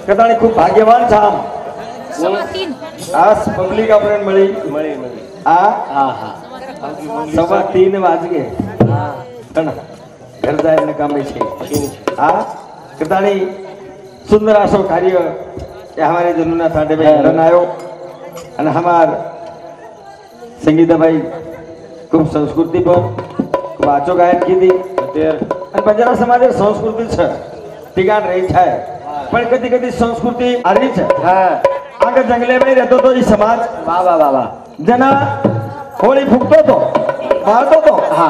कदाणी खूप भाग्यवान छाम आज पब्लिक आपण मिळी आ हा हा 3:15 वाजगे घर जायला कामे छे आ कदाणी सुंदर असो कार्य ये हमारे जनुना थाटे में रन आयो અને हमार संगीता भाई खूब संस्कृति पर खूब आचो गायन कीधी અને બંજારા સમાજ સંસ્કૃતિ છે ટીકાણ રહી છે પણ કદી કદી સંસ્કૃતિ આરી છે હા આગળ જંગલે में રહેતો તો એ સમાજ વાહ વાહ વાહ વાહ जना होळी फुकतो तो मारतो तो હા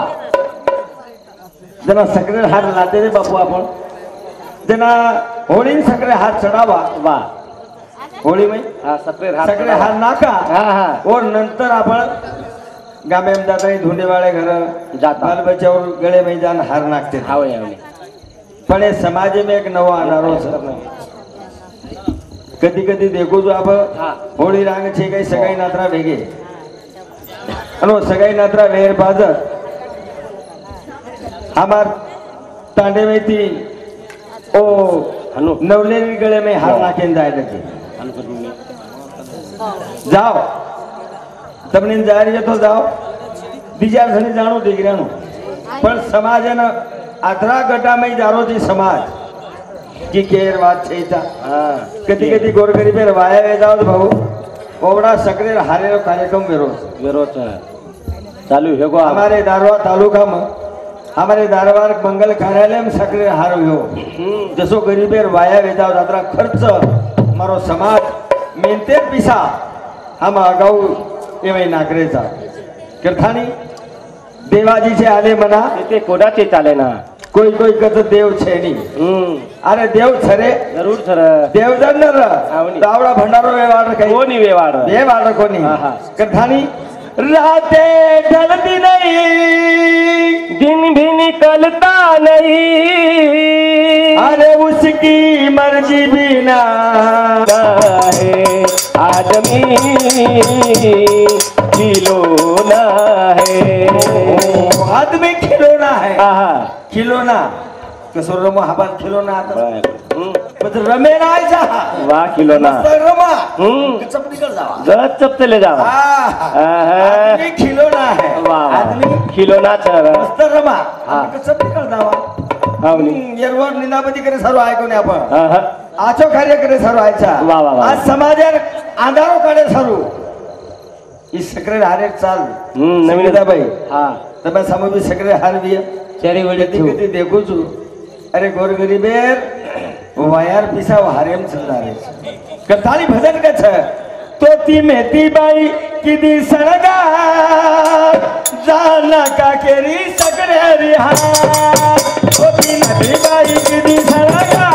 जना सकरे हात लाते रे बापू आपण जना होळी सकरे हात चढावा વાહ होळी में હા સફેદ सकरे हात नाका હા હા और नंतर आपण गामे में जाता धुंडेवाळे घर जाता. बाल बच्चावर गळे में जान हार नाखते आवळे आवळे पण हे समाज में एक नवा अनारो છે कधी कधी देखो जो आप હા होळी रांग छे कई सगाई नात्रा वेगे अनो सगाई नात्रा वेर बाद हमार तांडे में थी ओ हनु नवलेरी गळे में हार नाखेन जाए लगे जाओ तमने जा रही है तो जाओ बीजा जने जानो दिगरानो पण समाजन आदरा गटा में जारो जी समाज की केर बात छे ता હા कधी कधी गोरगरीबे वाया वे जाओ भाऊ ओवडा सकरे हारेरो कार्यक्रम वेरो વેરો છે ચાલુ હેગો हमारे दारवा तालुका में हमारे दारवार मंगल कार्यालय में सकरे हारो हो जसो गरीबे वाया वे जाओ दादरा खर्च मारो समाज मेनते पिसा हम अगाऊ एवं नाकरेचा करथानी देवाजी से आले मना તે કોડાથી ચાલે ના कोई कोई कत देव छे नी अरे देव छरे જરૂર સર देव जन्नर आवनी. दावड़ा भंडारो व्यवहार कई કોની વેવાડ व्यवहार कोनी हाँ, हाँ. करथानी राते ढलती नहीं दिन भी निकलता नहीं अरे उसकी मर्जी बिना है आदमी खिलौना है आदमी खिलौना है आहा खिलौना कसोर रमो हाबात खिलौना आता हम्म, मतलब रमे ना आयचा वाह खिलौना मस्त रमा हम्म कचप निकल जावा गच्चप चले जावा आदमी खिलौना है वाह आदमी खिलौना छ मस्त रमा हाँ. कचप निकल जावा आवनी येरवर निनापती करे सर्व ऐको ने आपण आहा आचो कार्य करे सर्व आयचा वाह, वाह, वाह. आज समाजार आंधारो काढे सर्व ई सकरे हारे चाल नवीन नवीनता भाई हा તમે સામે બી सकरे हार भी चेरी वडी कधी कधी देखो छु अरे गोर गरीबेर वायर पिसा हारेम चलदारे कथाली भजन के छ तो ती मेती बाई किदी सणगा जाना का केरी सकरे रिहा तो ती मेती बाई किदी सणगा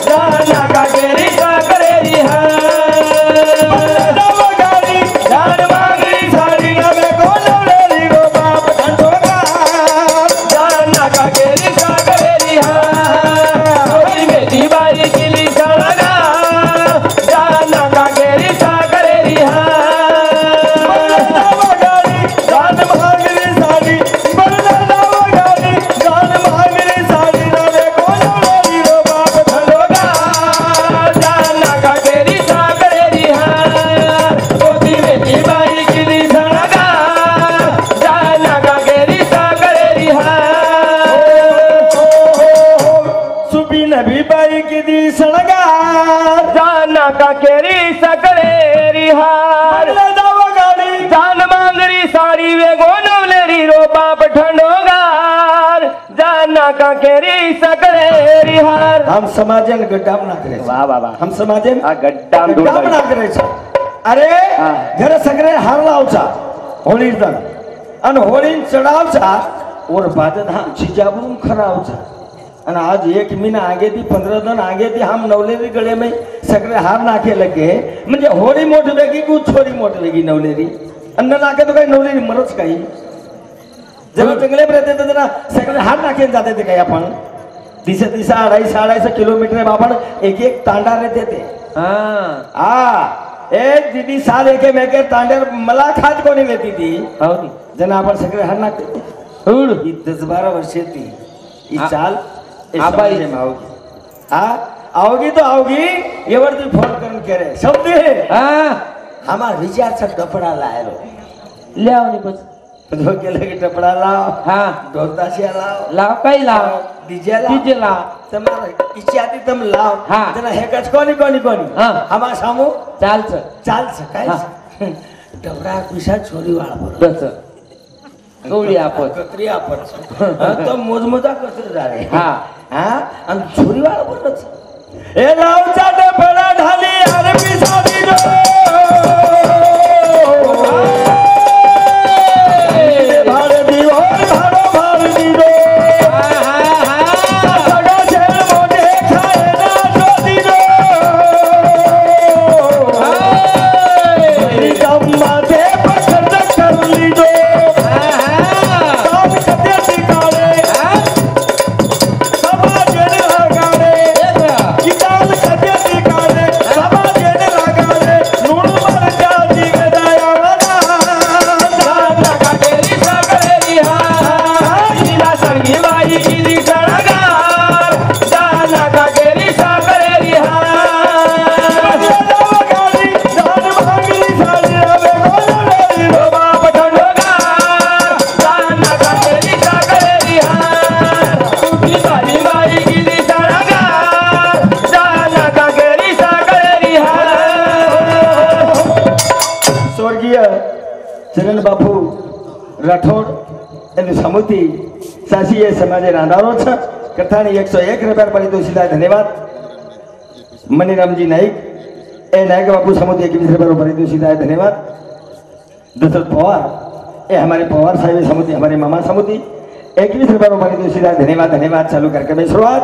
जाना का केरी सकरे रिहा गाड़ी जान मांगरी साड़ी नवे को लवलेरी गो बाप ठंडोगा जाना का केरी सकरे रिहा ओली मेरी बाई किली सड़गा जाना का केरी सागरे रिहा गाड़ी जान मांगरी साड़ी बरदा गाड़ी जान मांगरी साड़ी नवे को लवलेरी गो बाप ठंडोगा जाना का केरी सागरे रिहा ओली मेरी बाई किली सड़गा जाना का केरी सागरे रिहा सुबी नबी बाई की दी सणगार जाना का केरी सकरे रिहा बरदा गाड़ी जान मांगरी साड़ी वे गोनवलेरी रो बाप ठंडोगार जाना का केरी सकरे रिहार हम समाजन गड्डाम ना करे वाह वाह वाह हम समाजन आ गड्डाम दूर गड्डाम ना करे छे अरे हाँ. घर सगळे हार लावचा होळी दन आणि होळी चढावचा और बाद हम चिजाबरून खरावचा आणि आज 1 महीना आगे थी 15 दिन आगे थी हम नवलेरी गळे में सगळे हार नाखे लगे म्हणजे होळी मोठी वेगी की छोरी मोठी वेगी नवलेरी अन्न नाके तो काही नवलेरी मरच काही जेव्हा जंगले में रहते थे ना सगळे हार नाखे जाते थे काही आपण दिसा 250 किलोमीटर बाबा एक तांडा रहते थे एक दीदी साल एक मेके तांडेर मला खात कोणी लेती थी हवनी जना आपण सगळे हार नाखते ही 10-12 वर्षे थी ही चाल आबाई मावगी हा आओगी तो आओगी एवरती फोन करून करे समजे हा हमार विचारचा डफडा लायलो लिहावनी बस तो केलं की डफडा लाव हा ઢોલતાશિયા લાવ लाव काही लाव ડીજે डीजे लाव તમારે ઈચ્છાથી તમે લાવ હા. તેના હેકચ કોની હા. આમાં સામુ चालच ચાલશે કાઈ હા. ડબડા પૈસા ચોરી વાળા बस कवडी आपण કતરી આપત તો મોજમજા કતરી જાણે हा હા અને ચોરી વાળા બોલો એ લાવ ચાટે ફળા ઢાલી આરે પીસા દીધો ભાડે દીવો ભાડો ભાડ દીધો ચરણ બાપુ રાઠોડ એની સમૂતિ સાસીએ સમાજે રાંધારો છે કથાની 101 રૂપિયા પડી તો સીધા ધન્યવાદ મનીરામજી નાઈક એ નાયક बापू समूति 21 रुपये पड़ी तो सीधा धन्यवाद दशरथ पवार ये हमारे पवार साहब समूति हमारे मामा समूति 21 रुपये पड़ी तो सीधा धन्यवाद धन्यवाद चालू करके मैं शुरुआत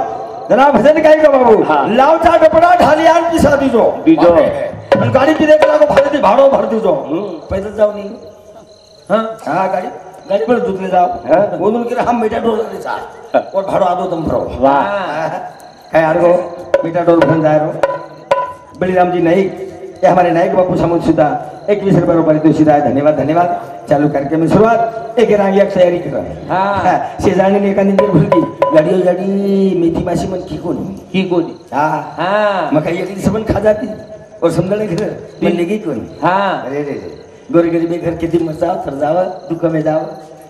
जनाब भजन गाई का बाबू लाव चा कपड़ा ढालियान पिसा दीजो दीजो અને ગાડી પીને પેલા કો ભાડેથી ભાડો ભર દીજો પૈદલ જાવ નહીં હા હા ગાડી ગાડી પર દૂધ ले जाओ बोलून की हम मीठा डोर ले जा और भाड़ो आदो तुम भरो वाह काय आरगो मीठा डोर भन जाय रो बलिराम जी नाईक ये हमारे नायक बापू समूह सुधा 21 रुपये पड़ी तो सीधा धन्यवाद धन्यवाद चालू करके मैं शुरुआत एक रांगी एक तैयारी कर हाँ शेजारने ने एखादी भुलकी गाडी गाडी मेथी माशी मन की कोणी हा हाँ मग काही एकली सबन खा जाती और समझने घर मैं लेगी कौन हाँ अरे रे रे गोरे गरीबे घर किती मचाव तर जाव दुःख में जाव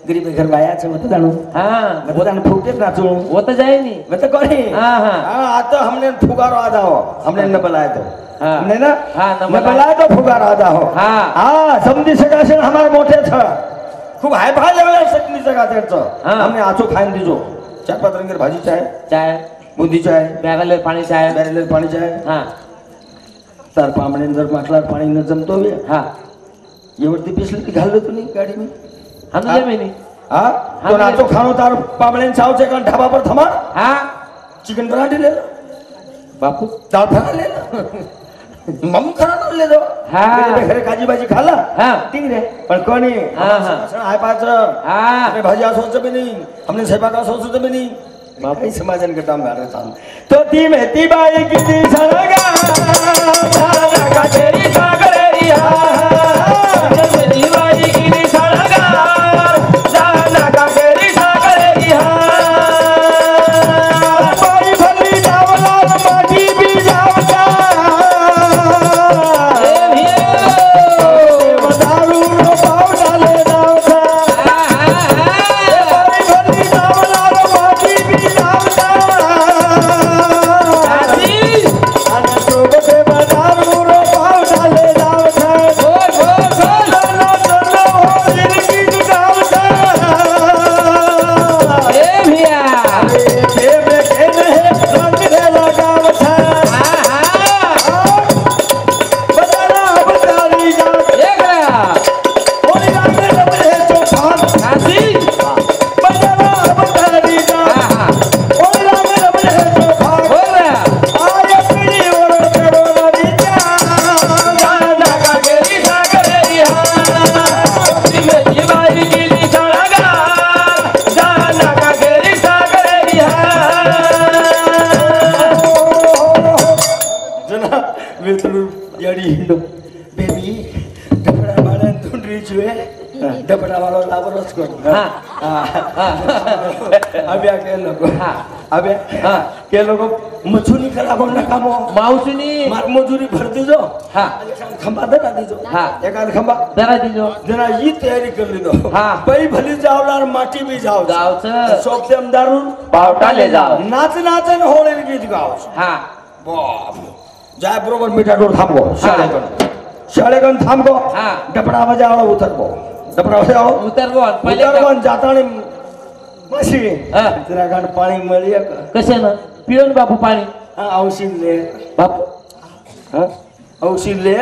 गरीबे घर बायाचं मत जाणू हाँ मत जाणू फुगतेच नाचू वो तो जाए नहीं मत कोणी हाँ हाँ हाँ आता हमने फुगारो आदा हो हमने न बलाय तो हाँ हमने ना हाँ, न न बलाय तो फुगारो आदा हो हाँ हाँ समजी सकाशन हमारे मोठे छ खूप हाय फाय लेवल सकनी सका त्याचं हाँ. हमने आचो खाईन दिजो 4-5 रंगेर भाजी चाय चाय बुंदी चाय बैगले पानी चाय बेरेलेर पाणी चाय हाँ तार पामणे जर माटला पाणी न जमतो बे हाँ एवढी पिसली की घाललो तू नाही गाडी मी हम तो जमे नहीं हा तो नाचो खाणो तार पामणे चावचे का ढाबा पर थमा हाँ चिकन पराठे ले लो बापू दाल फ्राय ले लो मम खरा तो ले दो हाँ. मेरे घरे काजी भाजी खाला हाँ ठीक रे पण कोणी हाँ, हाँ. हाय पाच हाँ अरे भाजी असोच बी नाही हमने स्वयंपाक असोच बी नाही काही समाजन का काम झालं चाल तो ती मेहती बाई किती सळगा का तेरी सागरेरी हाँ तेरी बाई की सड़गा जाना का तेरी सागरेरी हाँ बाई भली जावला मागी बी जावता दारू नो पाव डाले जावता बाई भली जावला मागी बी जावता आणि सोबते दारू नो पाव डाले जावता चलो चलो हो जिंदगी जावता डबड़ा वालों लाभरोज को हाँ अभी के लोगों हाँ अभी हाँ के लोगों મજૂરી કરાવો નકામો માવસીની માર મજૂરી ભર દીજો હા એકાદ ખંભા ધરા દીજો હા એકાદ ખંભા ધરા દીજો જરા ઈ તૈયારી કરી લીધો હા ભાઈ ભલી જાવલાર માટી બી જાવ ગાવ છે શોપ તેમ દારૂ પાવટા લે જાઓ નાચ નાચે ને હોળી ગીત ગાવ હા બાપ જાય બરોબર મીઠા ડોર થાંભો શાળેગન થાંભો હા ડપડા બજાવડો ઉતરબો ડપડા બજાવો ઉતરવો અને પહેલે ઉતરવો જાતાણી મસી હા જરા ગાંઠ પાણી મળી કશે ને પીઓ ને બાપુ પાણી ઔષધ લે બાપુ હા ઔષધ લે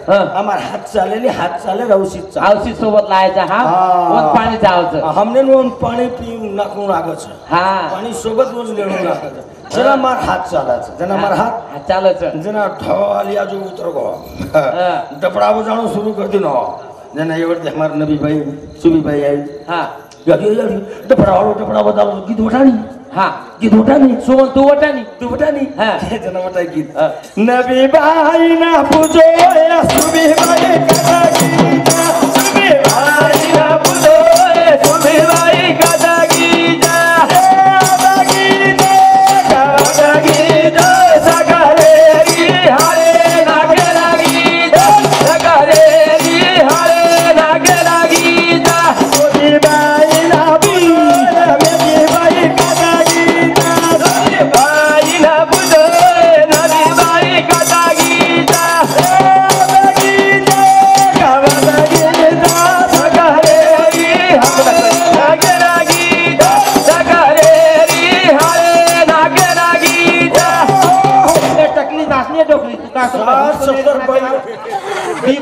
હા અમાર હાથ ચાલે ને હાથ ચાલે ઔષધ ચાલે આવસી સોબત લાય છે હા હા. ઓન પાણી જાવ છે હમને નું પાણી પી નાખવું લાગે છે હા પાણી સોબત નું લેવું લાગે છે જરા માર હાથ ચાલે છે જરા માર હાથ હા ચાલે છે જના ઠવાલિયા જો ઉતરગો હા ડપડા બજાણું શરૂ કરી દીનો જેના એવડે અમારા નબીભાઈ સુબીભાઈ આવી હા ડપડા બજાણું ગીત વટાણી હા ગીત વટાણી સોમન તું વટાની તું વટાણી હા જેના વટાઈ ગીત નબીભાઈ ના પૂજો એ સુબીભાઈ કથા ગીતા સુબીભાઈ ના પૂજો એ સુબીભાઈ કથા ગીતા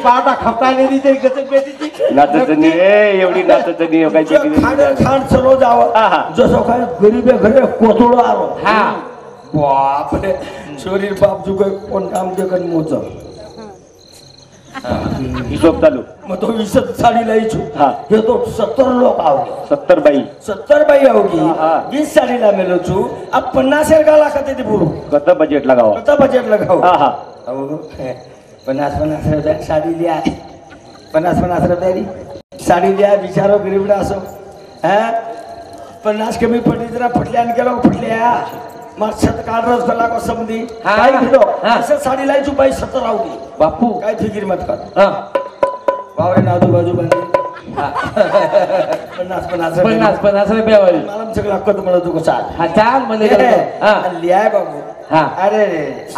बाटा खपता नहीं दी तेरी गजब बेटी थी नाचतनी एवढी नाचतनी काय खांड चलो जाव जसो काय गरीबे घरे कोथळो आलो हाँ बाप रे शरीर बाप जो कोण काम ते कन मोच हिशोब चालू मग तो 20 साडी लाई छु हा हे तो 70 लोक आवगे 70 बाई 70 बाई आवगी 20 साडी ला मेलो छु अब 50 गाला कते ती बुरू कत बजेट लगाव कत बजेट लगाव हा हा अहो 50 रुपया साडी लिया 50 रुपयाची साडी लिया बिचारो गरीबडा असो हा 50 कमी पडली जरा फटल्यान गेलो फटल्या मार छत काढरस फला को समधी काय घेतो असं साडी लाई छु बाई 70 आवगी बापू काय फिकीर मत कर हाँ वावरे नाजू बाजू बंदी 50 रुपया वाली मला सगळं कत मला तू चाल हाँ चाल मले हाँ लिया बाबू हाँ अरे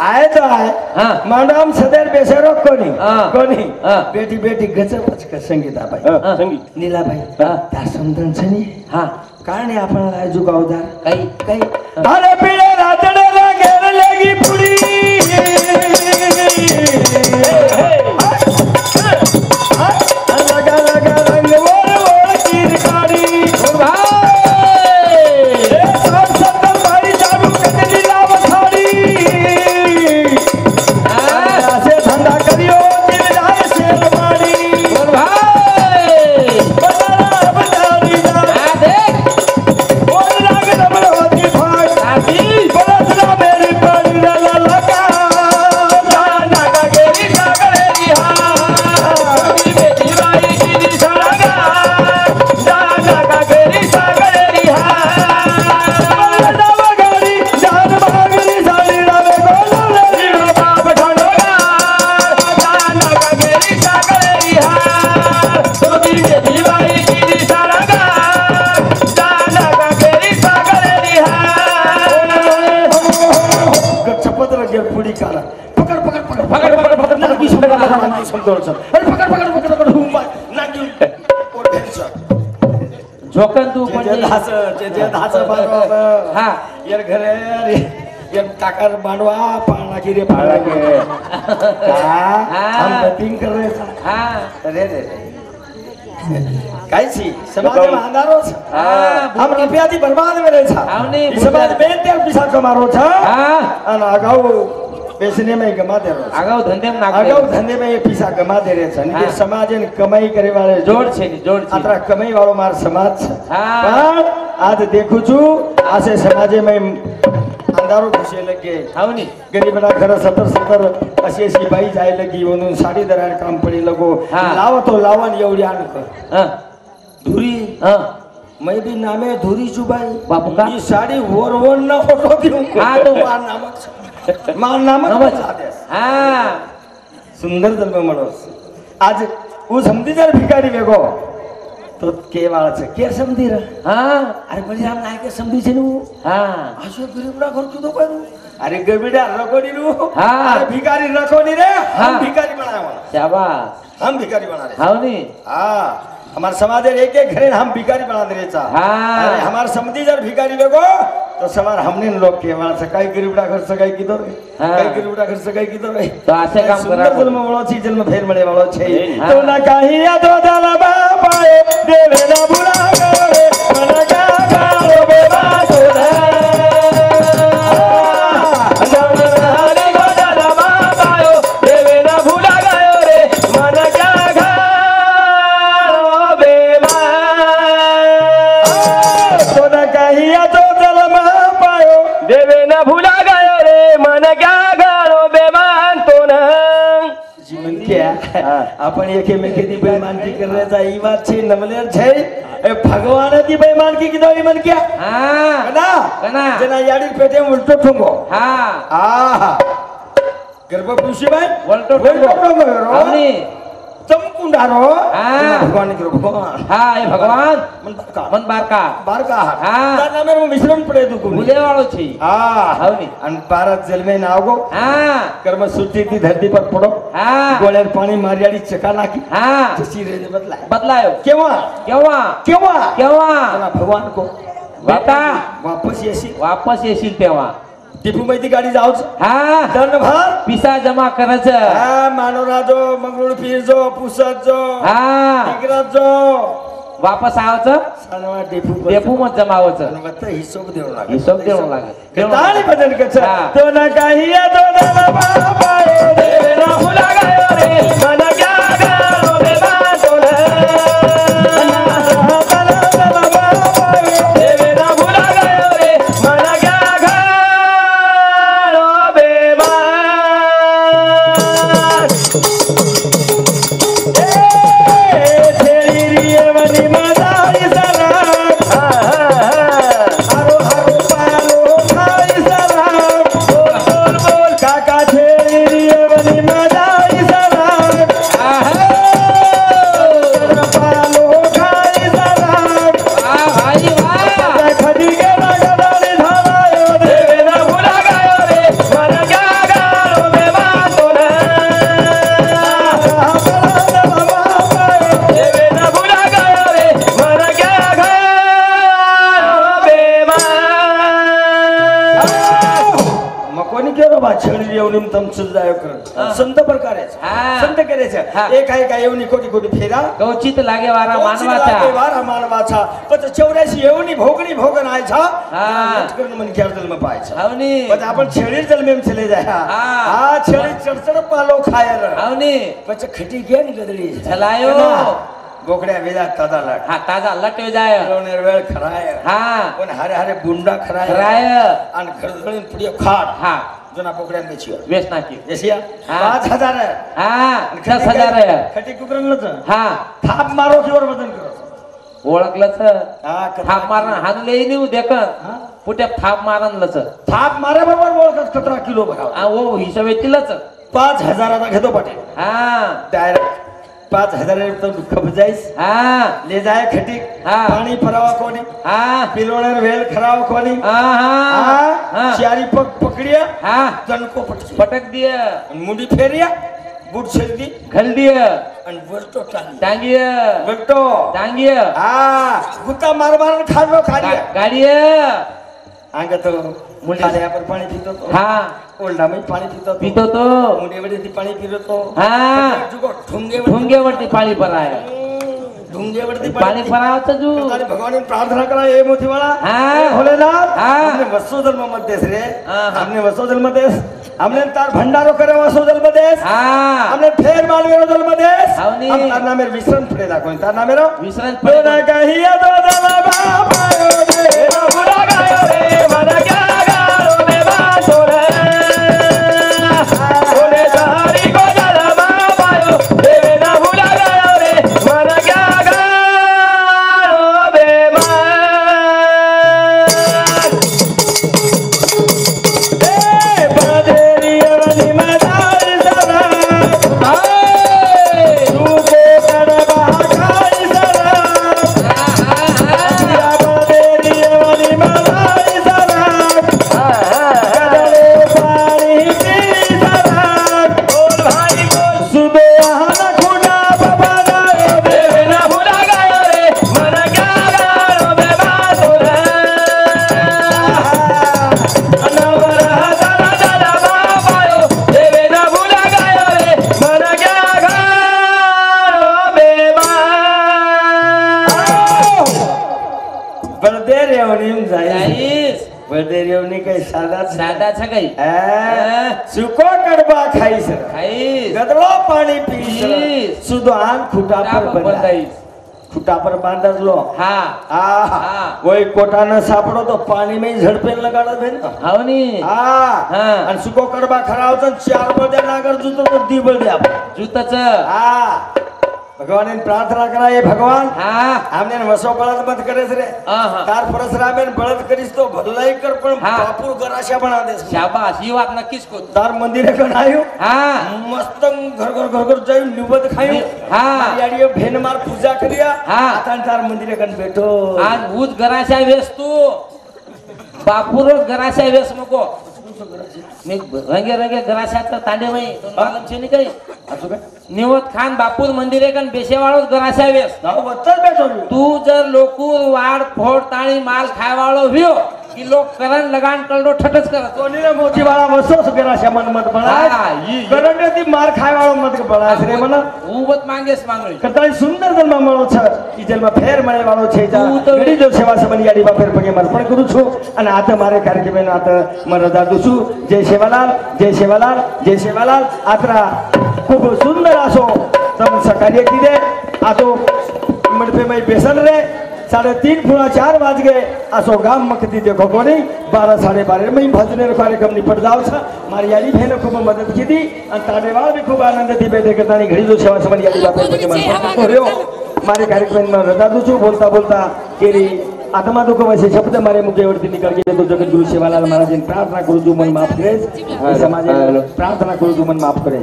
आए तो आए हाँ मांडम सदैव बेसरो कोणी हाँ कोणी हाँ बेटी बेटी गजब का संगीता भाई संगीत नीला भाई हाँ त्या समजन छनी हाँ कारण आपण लाजू गावदार कई काही अरे पिळे रातडेला घेर लेगी पुडी लगा लगा रंग वर वर कीर काढी भाई सब सब भाई जादू कदली लाव थाडी असे धंदा करियो दिल जाय शेर माडी भाई बजारा बजारी जा देख बोल लाग दबड़ होती भाई आजी बरसना मेरी पानी ला लगा जाना का गेरी सागरेरी हा बेटी भाई की सागा जाना का गेरी सागरेरी हा नवगरी जान भागरी साली रावे गोलो रे बाप ठंडोगा जाना का गेरी सागरेरी हा बेटी भाई की सागा जाना का गेरी सागरेरी हा गच्चपत लगे पुडी काढा पकड पकड पकड पकड पकड पकड नाकी समजोर अरे पकड पकड पकड पकड हुंबा नाकी झोकन तू पण जे धाच बांधवा हाँ यार घरे यार टाकार बांधवा पाळणा की रे पाळणा की हम बैटिंग कर रहे थे हाँ अरे रे कैसी समाज में अंधारो हम रुपया थी बर्बाद में रहे था हमने समाज में तेल पिसा कमारो था हाँ और अगाऊ बेचने में गमा दे रहे आगाऊ धंधे में नाख अगाऊ धंधे में ये पिसा गमा दे रहे छे ये समाज ने कमाई करे वाले जोड़ छे जोड़ छे आतरा कमाई वालो मार समाज छे हाँ पण आज देखू छु आसे समाजे में अंधारो घुसे लगे हावनी गरीबना घर 70 अशी बाई जाय लगी म्हणून साडी दराड काम पडी लगो हाँ. लाव तो लावन एवढी आण कर हाँ धुरी हाँ मैं भी नामे धुरी चुबाई बापू का? ये साडी वर वर न फोटो देऊ हाँ, तो- नामक મારું નામ જ નમજ. આદેશ. હા સુંદર જન્મ મળો આજ હું સમજી જાય ભિખારી ભેગો તો કેવાળ છે કે સમજી રહે હા અરે પછી આમ લાગે સમજી છે નું હા આ શું ગરીબડા કરતું તો કોઈ અરે ગરીબડા રખોડી નું હા. અરે ભિખારી રખોડી રે હા. હમ ભિખારી બનાવવાના શાબાશ हम भिखारी बना रहे हाव नी हाँ हमारे समाज में एक एक घरे हम भिखारी बना दे चा हाँ. अरे हमारे समझी जर भिखारी देखो तो सवार हमने लोग के वहां से कई गरीबड़ा घर से कई किधर हाँ. कई गरीबड़ा घर से कई किधर तो आसे काम सुंदर करा जन्म वालो छी जन्म फेर मळे वालो छे हाँ. तो ना कहिया तो दला बापाए देवे ना बुला गए मन का गालो बेबा तो रे देवे न भूला गयो रे मन क्या गालो बेमान तो न जीवन क्या आपण एकेमेकेची बेईमानकी करायचा ही बात छे नमलेर छे ए भगवानाची बेईमानकी किदो मन क्या હા कना कना जना याडी पेटे उलटो ठुंगो હા आहा गर्भ पुरुषी भाई વલટો उलटो ठुंगो હાવ रो नी चमकुंडारो हाँ. भगवान करो भगवान હા એ ભગવાન मन बारका મન બારકા बारका हाँ. ता नामे मिश्रण पड़े दुकु ભૂલે વાળો છે हां हाव नी अन भारत जल में नावगो હા कर्म सूची थी धरती पर पड़ो હા गोळेर पाणी मारियाडी चका नाखी હા जसी रे बदलाय બદલાયો केवा કેવા केवा કેવા तेव्हा भगवान को बेटा वापस येशी वापस येशील तेव्हा टिपू मैती गाडी जाऊच हा दंड भार पिसा जमा करायचं हा मानोरा जो मंगळूर पीर जो पुसत जो हा टिकरात जो वापस आवायचं सानवा टिपू डेपू मत जमावायचं मत हिशोब देऊ लागे हिशोब देऊ लागेल ताळी भजन कच हा. तो ना काही तो दला बाबा देवे ना भुला गयो रे मन क्या गालो बेबा तो रे देवे ना भुला गयो रे मन क्या गालो बेबा छेड़ी रिये मनी मदारी सरा हारो हारो पालो खाई सरा बोल बोल काका छेड़ी रिये मनी मदारी सरा पालो खाई सरा वाह भाई वाह खड़ी के लगदारी धारायो देवे ना भुला गयो रे मन क्या गालो बेबा तो रे देवे ना भुला गयो रे मन क्या गालो बेबा मकोनी केरो बा छेड़ी येवनी तम सुजायो कर संत प्रकारे हाँ. संत करे छे हाँ. एक आहे का येवनी कोटी कोटी फेरा कवचित लागे वारा मानवाचा वारा मानवाचा पण 84 येवनी भोगणी भोगन आहे छा हाँ. लटकन मन खेळ जन्म पाहायचा हावनी पण आपण छेडी जन्मेम चले जाय हाँ. हा छेडी चडचड पालो खायर हावनी પછી ખટી ગયા ને ગદડી છલાયો બોકડ્યા વેદા તાદા લાટ हा ताजा लटवे जाय લોનેર વેળ ખરાય हा કોને હારે હારે ગુંડા ખરાય રાય અને ખરદળીને પુડિયો ખાટ हा જોના બોકડ્યા બેચ્યો वेच नाकी એસિયા હા. 5000 हा 10,000 ખટી કુકરન લત हा થાપ મારો કેवर વજન કરો ओळखलंच हा थाप मारण हानू लई नेऊ देखन पुट्या थाप मारण लच थाप मारे बरोबर ओळखत 17 किलो बघा ओ हिशोब येतीलच 5000 घेतो पाटील हा डायरेक्ट 5000 तो खप जाईस हा ले जाए खटी हाँ. पाणी परावा कोणी हा पिलोणेर वेल खराव कोणी हा हा चारी पग पकडिया हा जनको पटकी पटक दिय मुंडी फेरिया बूट छेलदी घल दिय आणि वरतो टांगी टांगिय वरतो टांगिय हा गुता मार मार खाडलो खाडिया गाडीय आंग तो मुंडी. खाड्या पर पाणी पितो तो हा ओल्डा मै पाणी पितो पितो तो मुंडी वरती पाणी पितो तो हा जुगो ठुंगे ढुंगेवरती पाळी पराय ढुंगे वरती पाणी परावचं जू भगवान प्रार्थना करा हे मोठी वाला हाँ. हे भोलेनाथ हाँ. हमने वसो जन्म मत देस रे हाँ. हमने वसो जन्म देस हमने तार भंडारो करे वसो जन्म देस हा हमने फेर मानवेरो जन्म देस हावनी. हम तार नामेर विश्राम पडेला कोण तार नामेरो विसरण पेना कहिया तो दला बाबा रे बुला गायो रे मन क्या गालो में बातो रे बोले सारी को दला बाबा देवे ना भुला गायो रे मन क्या गालो बेमान ए बादे બળદેરીઓની કઈ સાદા છે? સાદા છે કઈ સુકો કડબા ખાઈ છે, ખાઈશ ગદડો પાણી પી છે, પીશ. સુધો આન ખૂટા પર બંધાય, બંધાઈશ ખૂટા પર બાંધજો. હા આ હા. કોઈ કોટાનો સાપડો તો પાણીમાં ઝડપે લગાડે છે ને. આવની હા હા. અને સુકો કડબા ખરાવ છે ને 4 બળદે ના કરજો તો દી બળદે આપે. જૂતા છે હા ભગવાન એને પ્રાર્થના કરાય, ભગવાન હા આમને વસો બળદ મત કરે છે રે. આહા. તાર પરસરામે બળદ કરીશ તો ભલાઈ કર, પણ હા. બાપુર ગરાશા બના દેશે. શાબાશ ઈ વાત નક્કી જ કહું. તાર મંદિરે કણાયું હા મસ્ત ઘર ઘર ઘર ઘર જઈ નિવેદ ખાયું. હા. મારી આડીએ ભેન માર પૂજા કર્યા. હા. આતાન તાર મંદિરે કન બેઠો. આજ હું જ ગરાશા વેસ તું બાપુરો ગરાશા વેસ મકો મેં રંગે રંગે ગરાશા તો તાંડે ભાઈ તો માલમ છે ને કઈ આ શું કે? નિવત ખાન બાપુર મંદિરે કન બેસે વાળો જ ગરાશા વેસ તારો વચ્ચે જ બેઠો છું. તું જર લોકો વાડ ફોડ તાણી માલ ખાય વાળો વ્યો કિલો કરન લગાન કલડો ઠઠસ કરે તો કોનીને મોતી વાળા વસો છે ગરાશા મન મત ભણાય. હા, ઈ. કરંડેથી માર ખાય વાળો મત ભણાય છે રે મને. હું બત માંગેશ માંગણી કરતા સુંદર જન્મ મળો છે, ઈ જન્મ ફેર મળે વાળો છે. તું તો- ઘડી જો સેવા સંબંધી યાડી બાપેર પગે અર્પણ કરું છું. અને આ તો મારે કાર્યક્રમ આ તો મને રજા દઉં છું. જય સેવાલાલ, જય સેવાલાલ, જય સેવાલાલ. આતરા ખૂબ સુંદર આસો તમે સકાર્ય કીધે. આ તો मंडपे में बेसन रे 3:30 पुणा 4 बज गए. आसो गाम मकती देखो कोनी 12 12:30 में भजन कार्यक्रम निपट जाव छ. मारी यारी बहन खूब मदद की थी और ताडेवाल भी खूब आनंद थी बेटे करतानी घड़ी जो सेवा संबंधी यारी बापे के मन को रयो. मारे कार्यक्रम में रजा दू छु. बोलता बोलता केरी आत्मा दुख वैसे शब्द मारे मुखेवरती निकल गए तो जगत गुरु सेवालाल महाराज ने प्रार्थना करू तू मन माफ करे. समाज प्रार्थना करू तू मन माफ करे.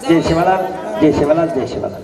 जय सेवालाल, जय सेवालाल, जय सेवालाल.